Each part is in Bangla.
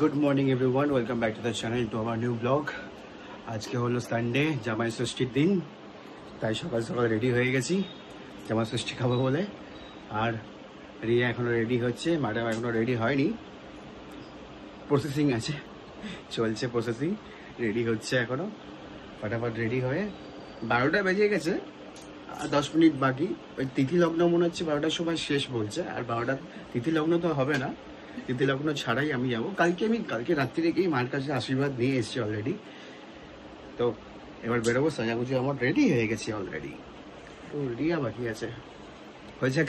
Good morning everyone, welcome back to the channel to our new blog. আজকে হলো সানডে, জামাই ষষ্ঠীর দিন, তাই সকাল সকাল রেডি হয়ে গেছি জামাই ষষ্ঠী খাবো বলে। আর রিয়া এখনও রেডি হচ্ছে, ম্যাডাম এখনও রেডি হয়নি, প্রসেসিং আছে, চলছে প্রসেসিং, রেডি হচ্ছে এখনও। ফটাফট রেডি হয়ে 12টা বেজে গেছে, আর 10 মিনিট বাকি। ওই তিথি লগ্ন মনে হচ্ছে 12টার সময় শেষ বলছে, আর 12টা তিথি লগ্ন তো হবে না, তিথি লগ্ন ছাড়াই আমি যাবো। কালকে রাত্রি থেকেই মার কাছে আশীর্বাদ নিয়ে এসেছি অলরেডি। তো এবার বেরোবো, সাজাগুজি আমার রেডি হয়ে গেছি অলরেডি, তো রিয়া বাকি আছে, হয়ে যাক,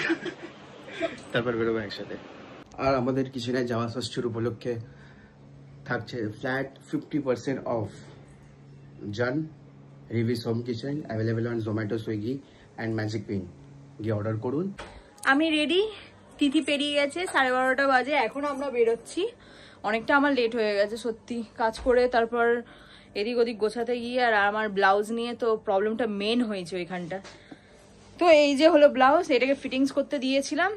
তারপর বেরোবো একসাথে। আর আমাদের কিচেনে জামা ষষ্ঠীর উপলক্ষে থাকছে ফ্ল্যাট 50% অফ। জান রিভিস home kitchen available on Zomato, Swiggy and Magicpin, গিয়ে অর্ডার করুন। আমি রেডি, তিথি পেরিয়ে গেছে, 12:30 বাজে, এখন আমরা বেরোচ্ছি। অনেকটা আমার লেট হয়ে গেছে সত্যি, কাজ করে তারপর এদিক ওদিক গোছাতে গিয়ে, আর আমার ব্লাউজ নিয়ে তো প্রবলেমটা মেন হয়েছে ওইখানটা। তো এই যে হলো ব্লাউজ, এটাকে ফিটিংস করতে দিয়েছিলাম।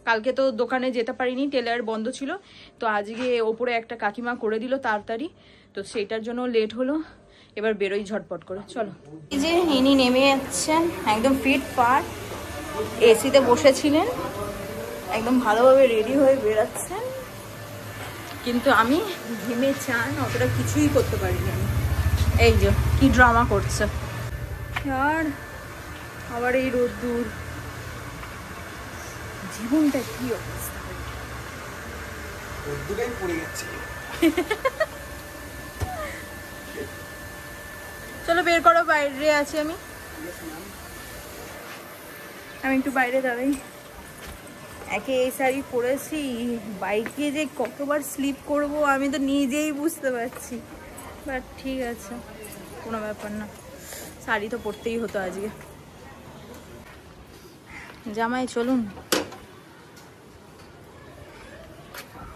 কালকে তো দোকানে যেতে পারিনি, টেলার বন্ধ ছিল, তো আজকে ওপরে একটা কাকিমা করে দিল তাড়াতাড়ি, তো সেইটার জন্য লেট হলো। এবার বেরোই ঝটপট করে, চলো। এই যে ইনি নেমে যাচ্ছেন, একদম ফিট পাট, এসিতে বসেছিলেন, একদম ভালোভাবে রেডি হয়ে বেরাচ্ছেন। কিন্তু আমি ঘেমে চান অতটা কিছুই করতে পারিনি আমি। এই যে কি ড্রামা করছে, আর আবার এই রোদ্দুর, জীবনটা কি অবস্থা। চলো বের করো, বাইরে আছি আমি একটু বাইরে দাঁড়াই। একে এই শাড়ি পরেছি, বাইকে যে কতবার স্লিপ করব আমি তো নিজেই বুঝতে পারছি, বাট ঠিক আছে, কোনো ব্যাপার না, শাড়ি তো পরতেই হতো আজকে। জামাই চলুন,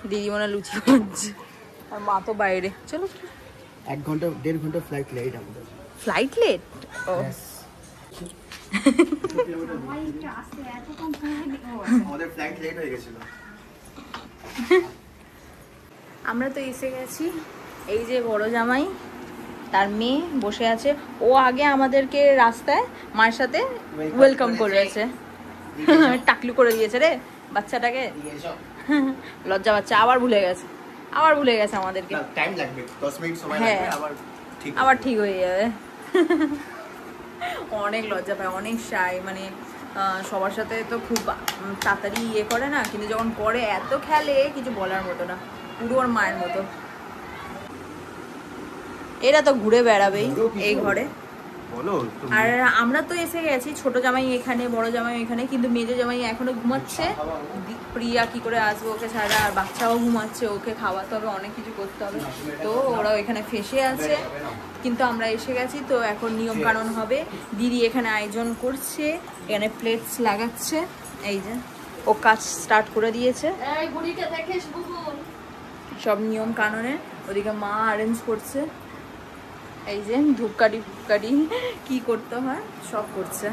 দিদিমনা লুচি খাচ্ছে আর মা তো বাইরে। চলো, 1 ঘন্টা 1.5 ঘন্টা ফ্লাইট লেট আমাদের। Flight late? ও আমাদের ফ্লাইট লেট হয়ে গেছিল। আমরা তো এসে গেছি। এই যে বড় জামাই, তার মেয়ে বসে আছে, ও আগে আমাদেরকে রাস্তায় মায়ের সাথে ওয়েলকাম করেছে, টাকলু করে দিয়েছে রে বাচ্চাটাকে, লজ্জা বাচ্চা, আবার ভুলে গেছে আমাদেরকে। টাইম লাগবে, 10 মিনিট সময় লাগবে, আবার ঠিক হয়ে যাবে। অনেক লজ্জা পায়, অনেক শাই, মানে সবার সাথে তো খুব তাড়াতাড়ি ইয়ে করে না, কিন্তু যখন করে এত খেলে কিছু বলার মতো না, পুরো ওর মায়ের মতো। এরা তো ঘুরে বেড়াবেই এই ঘরে। আর আমরা তো এসে গেছি, ছোট জামাই এখানে, বড় জামাই এখানে, কিন্তু মেজো জামাই এখনো ঘুমাচ্ছে। প্রিয়া কি করে আসবে ওকে ছাড়া, আর বাচ্চাও ঘুমাচ্ছে, ওকে খাওয়াতে হবে, অনেক কিছু করতে হবে, তো ওরাও এখানে ফেসে আছে। কিন্তু আমরা এসে গেছি, তো এখন নিয়ম কানুন হবে। দিদি এখানে আয়োজন করছে, এখানে প্লেটস লাগাচ্ছে, এই যে ও কাজ স্টার্ট করে দিয়েছে সব নিয়ম কানুনে। ওদিকে মা অ্যারেঞ্জ করছে, এই যে ধূপকাঠি ফুপকাঠি কি করতে হয় সব করছে।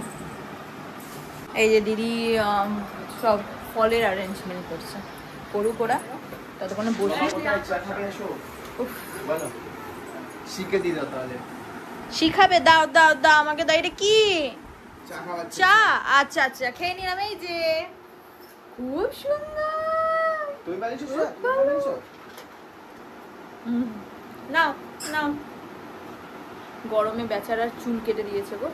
এই যে দিদি সব ফলের অ্যারেঞ্জমেন্ট করছে, করুক ওরা, ততক্ষণে বসে। শিখাবে, দাও দাও দাও আমাকে দাও। এটা কি? চা? আচ্ছা আচ্ছা, খেয়ে নিলাম। এই যে খুব সুন্দর, নাও নাও। গরমে বেচারার চুল কেটে দিয়েছে গো,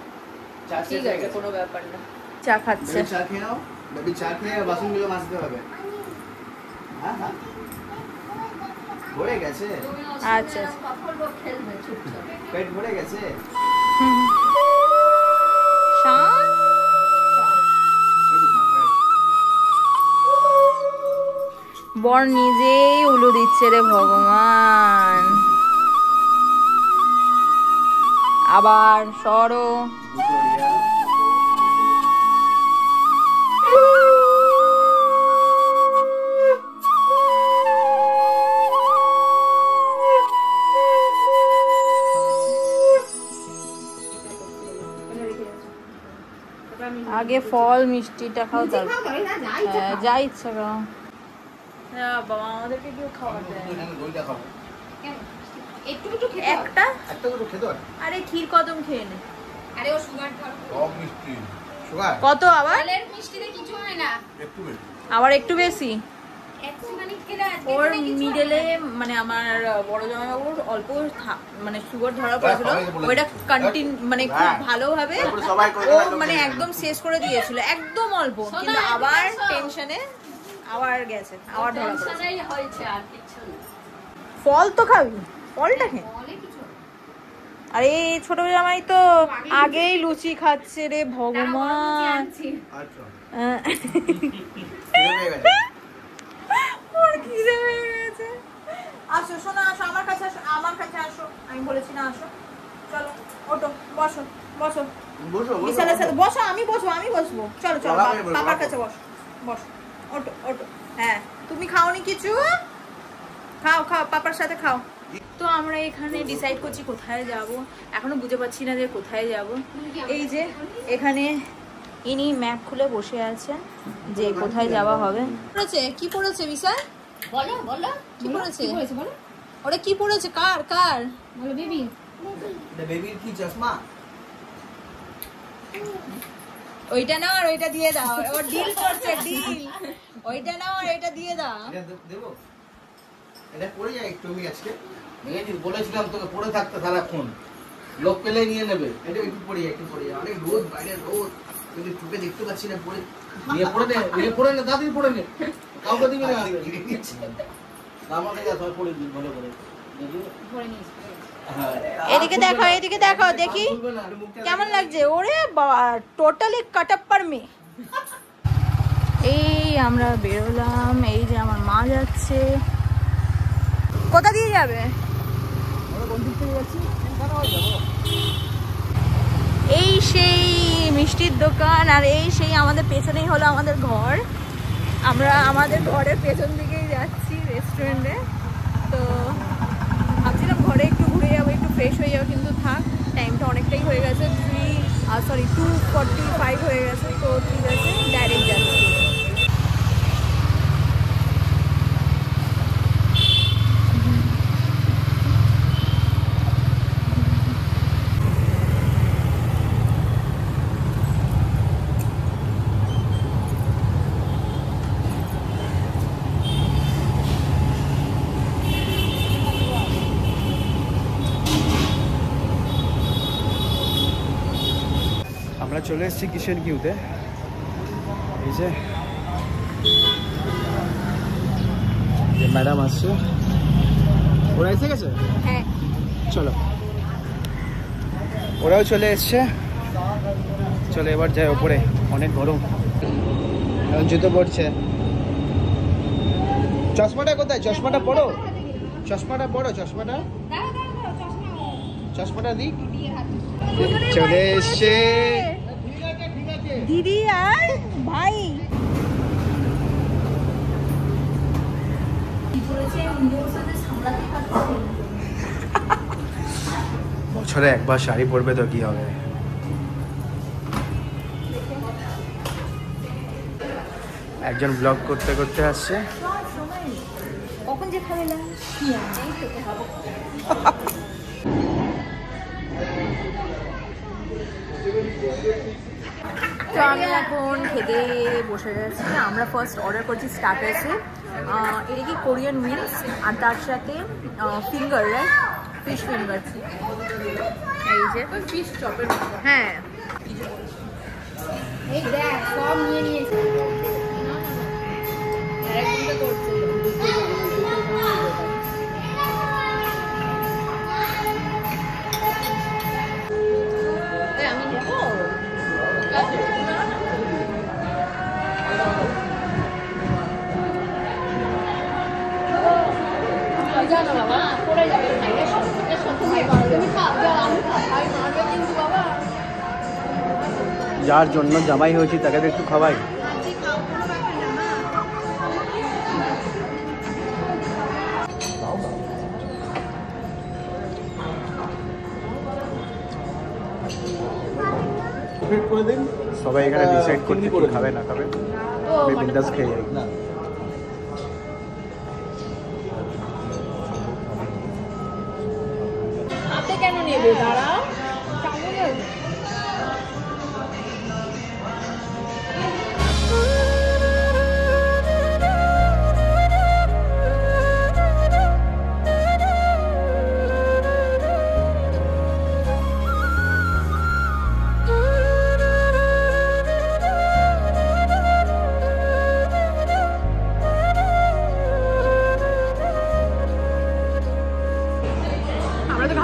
ঠিক আছে কোনো ব্যাপার না। চা খাচ্ছে, চা খেয়ে নাও বেবি, চা খেয়ে বাসনগুলো মাজতে হবে। হ্যাঁ হ্যাঁ, ভরে গেছে। আচ্ছা পেট ভরে গেছে। বর নিজেই উলু দিচ্ছে রে ভগবান। আবার সরো, আগে ফল মিষ্টিটা খাও, তারপর যা ইচ্ছা খাও। বাবা আমাদেরকে কেউ খাওয়ার দেয় না। দইটা খাবো একটু একটু খেতে হবে। একটা একটা করে খেতে হয় আরে ক্ষীর কদম খেয়ে নে। আরে ও সুগার ধর। টক মিষ্টি সুগার কত আবার? জলের মিষ্টিতে কিছু হয় না। একটু বেশি আবার একটু বেশি। একটুখানি খেলে আজকে ওর কিছু মিডলে হয় না। মানে আমার বড় জামাইবাবুর অল্প মানে সুগার ধরা পড়েছিল, ওইটা কন্টিনিউ মানে খুব ভালোভাবে ও মানে একদম শেষ করে দিয়েছিল, একদম অল্প, কিন্তু আবার টেনশনে আবার গেছে, আবার ধরা পড়েছে। টেনশনেই হয়েছে আর কিছু না। ফল তো খাবি, ফলটা খেয়ে। বলে কিছু না। আরে ছোট জামাই তো আগেই লুচি খাচ্ছে রে ভগবান। আনছি। আচ্ছা আহ, খিদে পেয়ে গেছে ওর খিদে পেয়ে গেছে। আসো শোনো, আসো আমার কাছে, আসো আমার কাছে আসো, আমি বলেছি না আসো, চলো ওটো, বসো বসো বসো বিশালের সাথে বসো, আমি বসবো, আমি বসবো, চলো চলো বাবা বসবো, পাপার বাবা। কাছে বসো, বসো ওটো ওটো। হ্যাঁ তুমি খাওনি কিছু, খাও খাও পাপার সাথে খাও। তো আমরা এখানে ডিসাইড করছি কোথায় যাব, এখনো বুঝে পাচ্ছি না যে কোথায় যাব। এই যে এখানে ইনি ম্যাপ খুলে বসে আছেন যে কোথায় যাওয়া হবে। পড়েছে কি পড়েছে বিশাল? বলো বলো কি পড়েছে? কি হয়েছে বলো? ওরা কি পড়েছে? কার কার? বলো বেবি। এটা বেবির কি চশমা ওইটা নাও আর ওইটা দিয়ে দাও, ওর ডিল করছে ডিল, ওইটা নাও আর ওইটা দিয়ে দাও। এটা দেবো এটা পড়ে যায় একটু আমি আজকে ভেঙেছি বলেছিলাম তোকে পড়ে থাকতে সারাক্ষণ লোক পেলে নিয়ে নেবে এটা একটু পড়ে যায় অনেক রোদ বাইরে রোদ কিন্তু চোখে দেখতে পাচ্ছি না পড়ে নিয়ে পড়ে নে দাদি পড়ে নে কাউকে দিবি না আমাকে যা সবাই পড়ে দিন ভালো করে ভরে নিয়েছি। এদিকে দেখো, এদিকে দেখো, দেখি কেমন লাগছে। ওরে বাবা টোটালি কাটাপ্পার মেয়ে। এই আমরা বেরোলাম, এই যে আমার মা যাচ্ছে। কোথা দিয়ে যাবে? এই সেই মিষ্টির দোকান, আর এই সেই আমাদের পেছনেই হলো আমাদের ঘর। আমরা আমাদের ঘরের পেছন দিকেই যাচ্ছি রেস্টুরেন্টে। তো ভাবছিলাম ঘরে একটু ঘুরে যাবো, একটু ফ্রেশ হয়ে যাবো, কিন্তু থাক, টাইমটা অনেকটাই হয়ে গেছে, 2:45 হয়ে গেছে। তো ঠিক আছে, ডাইরেক্ট যাচ্ছি। আমরা চলে এসেছি কিষেন কিউতে। এই যে ম্যাডাম আসছে, ওরা এসে গেছে, হ্যাঁ চলো ওরাও চলে এসছে। চলো এবার যাই ওপরে, অনেক গরম, এখন জুতো পড়ছে। চশমাটা কোথায়? চশমাটা পড়ো, চশমাটা পড়ো, চশমাটা চশমাটা দিক। চলে এসছে দিদি আর ভাই। বছরে একবার শাড়ি পরবে তো কি হবে। একজন ব্লগ করতে করতে আসছে। কখন যে খাবে না তো আমি এখন খেতে বসে গেছি। আমরা ফার্স্ট অর্ডার করছি স্টার্টার্সে, এটা কি কোরিয়ান উইংস, আর তার সাথে ফিঙ্গার, রাইট, ফিশ ফিঙ্গার। এই যে ফিশ চপের হ্যাঁ, এই দেখ সব নিয়ে নিয়েছি। আরেকটা করছে আমি নেবো জানো বাবা পড়ে যাবে ভাইয়ের সাথে ভাই মারবে। তুমি খাও যাও, আমি খাই, ভাই মারবে কিন্তু বাবা। যার জন্য জামাই হয়েছি তাকে তো একটু খাওয়াই। সবাই এখানে ডিসাইড করছে কি খাবে না খাবে, আমি বিন্দাস খেয়ে যাই। হাতে কেন নেবে দাঁড়াও?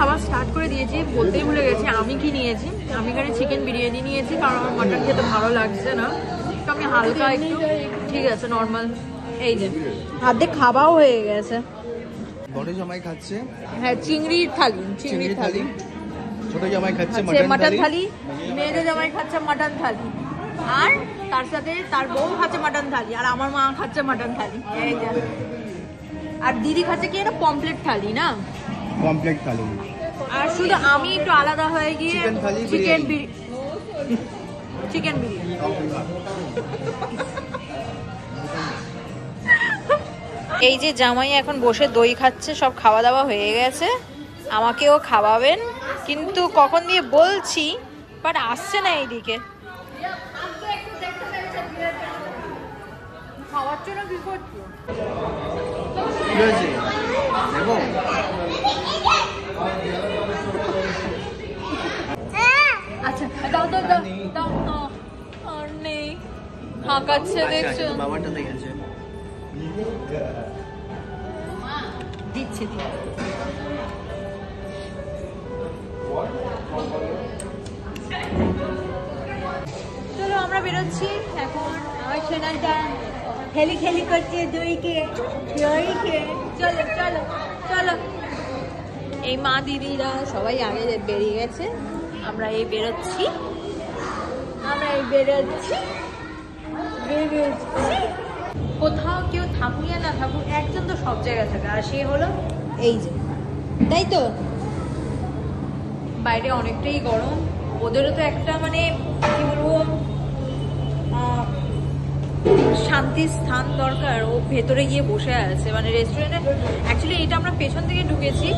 খাবার স্টার্ট করে দিয়েছি, বলতেই ভুলে গেছি আমি কি নিয়েছি। আমি এখানে চিকেন বিরিয়ানি নিয়েছি, কারণ আমার মাটন খেতে ভালো লাগছে না, তো আমি হালকা একটু, ঠিক আছে নর্মাল। এই যে অর্ধেক খাওয়াও হয়ে গেছে। বড় জামাই খাচ্ছে হ্যাঁ চিংড়ির থালি, চিংড়ির থালি। ছোট জামাই খাচ্ছে মাটন থালি, মেয়েদের জামাই খাচ্ছে মাটন থালি, আর তার সাথে তার বউ খাচ্ছে মাটন থালি, আর আমার মা খাচ্ছে মাটন থালি। এই যে আর দিদি খাচ্ছে কি এটা পমপ্লেট থালি না, কমপ্লিট থালি। আর শুধু আমি একটু আলাদা হয়ে গিয়ে চিকেন বিরিয়ানি। এই যে জামাই এখন বসে দই খাচ্ছে, সব খাওয়া দাওয়া হয়ে গেছে, আমাকেও খাওয়াবেন, কিন্তু কখন দিয়ে বলছি বাট আসছে না এইদিকে। খাওয়ার জন্য কি করছো? আচ্ছা দাও দাও দাও দাও দাও, আর নেই, হাঁকাচ্ছে দেখছো, বাবাটা দেখেছে দিচ্ছে দিয়ে। চলো আমরা বেরোচ্ছি এখন। আমার সোনাটা খেলি খেলি করছে দইকে, দইকে। চলো চলো চলো। এই মা দিদিরা সবাই আগে বেরিয়ে গেছে, আমরা এই বেরোচ্ছি, কোথাও কেউ থাকুক না থাকুক, একজন তো সব জায়গায় থাকে, আর সে হলো এই যে, তাই তো। বাইরে অনেকটাই গরম, ওদেরও তো একটা মানে কি বলবো শান্তির স্থান দরকার, ও ভেতরে গিয়ে বসে আছে মানে রেস্টুরেন্টে। অ্যাকচুয়ালি এটা আমরা পেছন থেকে ঢুকেছি,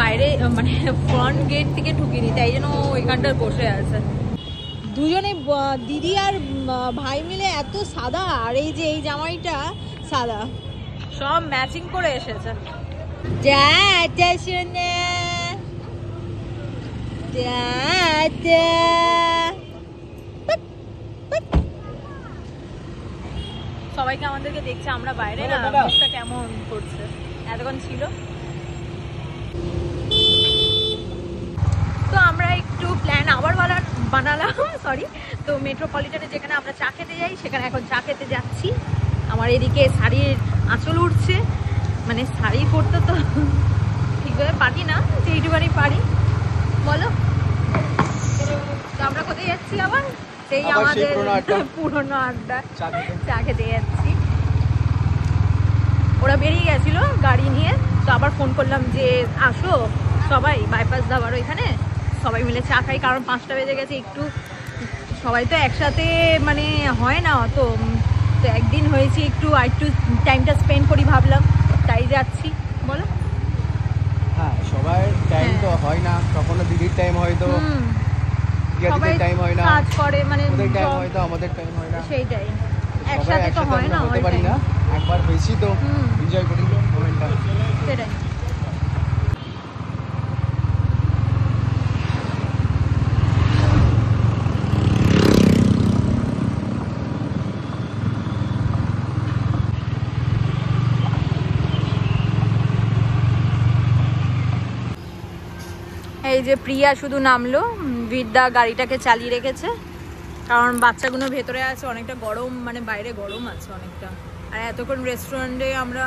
বাইরে মানে ফ্রন্ট গেট থেকে ঢুকিনি, তাই জন্য ও ওইখানটায় বসে আছে। দুজনে দিদি আর ভাই মিলে এত সাদা, আর এই যে এই জামাইটা সাদা, সব ম্যাচিং করে এসেছে। সবাইকে আমাদেরকে দেখছে, আমরা বাইরে না, মুখটা কেমন করছে, এতক্ষণ ছিল। তো আমরা একটু প্ল্যান আবার বানালাম, সরি। তো মেট্রোপলিটনে যেখানে আমরা চা খেতে যাই, সেখানে এখন চা খেতে যাচ্ছি। আমার এদিকে শাড়ির আঁচল উঠছে, মানে শাড়ি পরতে তো ঠিকভাবে পারি না, যেইটুখানি পারি। বলো তো আমরা কোথায় যাচ্ছি আবার? সেই আমাদের পুরনো আড্ডা, চা খেতে যাচ্ছি। ওরা বেরিয়ে গেছিল গাড়ি নিয়ে, তো আবার ফোন করলাম যে আসো সবাই বাইপাস ধাবার ওইখানে, সবাই মিলে চা খাই, কারণ 5টা বেজে গেছে। একটু সবাই তো একসাথে মানে হয় না, তো একদিন হয়েছে, একটু টাইমটা স্পেন্ড করি ভাবলাম, তাই যাচ্ছি। বলো হ্যাঁ, সবার টাইম তো হয় না, কখনো দিদির টাইম হয়তো, সবাই টাইম হয় না, কাজ করে, মানে ওদের টাইম হয়তো আমাদের টাইম হয় না, সেইটাই, একসাথে তো হয় না, হতে পারি না। একবার হয়েছি তো এনজয় করি মোমেন্টটা, সেটাই। এই যে প্রিয়া শুধু নামলো, বিদ্যা গাড়িটাকে চালিয়ে রেখেছে, কারণ বাচ্চাগুলো ভেতরে আছে, অনেকটা গরম, মানে বাইরে গরম আছে অনেকটা। আর এতক্ষণ রেস্টুরেন্টে আমরা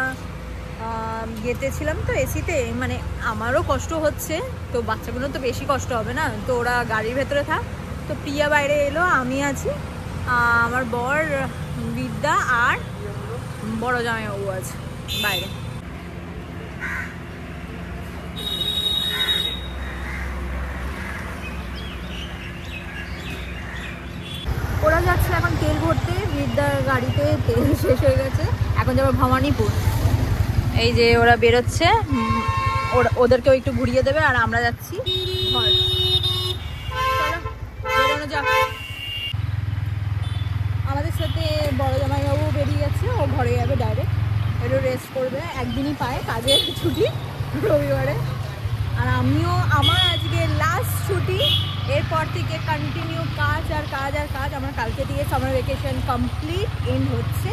গেতেছিলাম তো এসিতে, মানে আমারও কষ্ট হচ্ছে, তো বাচ্চাগুলো তো বেশি কষ্ট হবে না, তো ওরা গাড়ির ভেতরে থাক। তো প্রিয়া বাইরে এলো, আমি আছি, আমার বর, বিদ্যা আর বড় জামাইবাবু আছে বাইরে। ওরা যাচ্ছে এখন তেল ভরতে, বিদ্যার গাড়িতে তেল শেষ হয়ে গেছে, এখন যাবো ভবানীপুর। এই যে ওরা বেরোচ্ছে, ওদেরকেও একটু ঘুরিয়ে দেবে আর আমরা যাচ্ছি ঘর। চলো বেরোনো যাক। আমাদের সাথে বড় জামাইবাবু বেরিয়ে গেছে, ও ঘরে যাবে ডাইরেক্ট, একটু রেস্ট করবে, একদিনই পায় কাজের ছুটি রবিবারে। আর আমিও, আমার আজকে লাস্ট ছুটি, এরপর থেকে কন্টিনিউ কাজ আর কাজ আর কাজ। আমার কালকে থেকে সামার ভ্যাকেশন কমপ্লিট এন্ড হচ্ছে,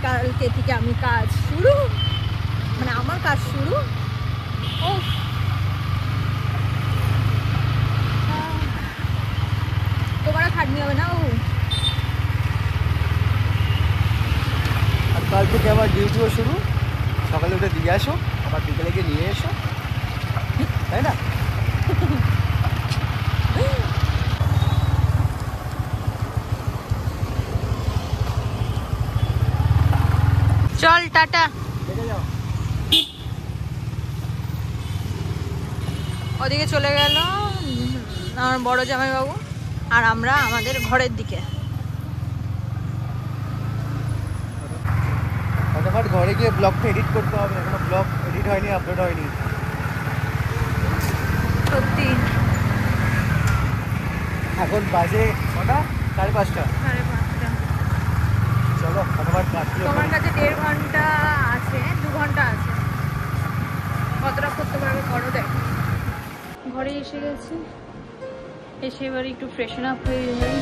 কালকে থেকে আমি কাজ শুরু, মানে আমার কাজ শুরু। ও তোমার খাটনি হবে না। ও আর কাল থেকে আবার ডিউটিও শুরু, সকালে উঠে দিয়ে আসো, আবার বিকেলে গিয়ে নিয়ে এসো, তাই না? চল টাটা। দেখে যাও। ওদিকে চলে গেল আমার বড় জামাইবাবু, আর আমরা আমাদের ঘরের দিকে। ফটাফট ঘরে গিয়ে ব্লগটা এডিট করতে হবে, এখনো ব্লগ এডিট হয়নি, আপলোড হয়নি। সত্যি এখন বাজে কটা? 5:30। 5:30। চলো ফটাফট কাটতে তোমার কাছে 1.5 ঘন্টা আছে, 2 ঘন্টা আছে, কতটা করতে পারবে করো। দেখ ঘরে এসে গেছি, এসে এবার একটু ফ্রেশন আপ হয়ে যাই।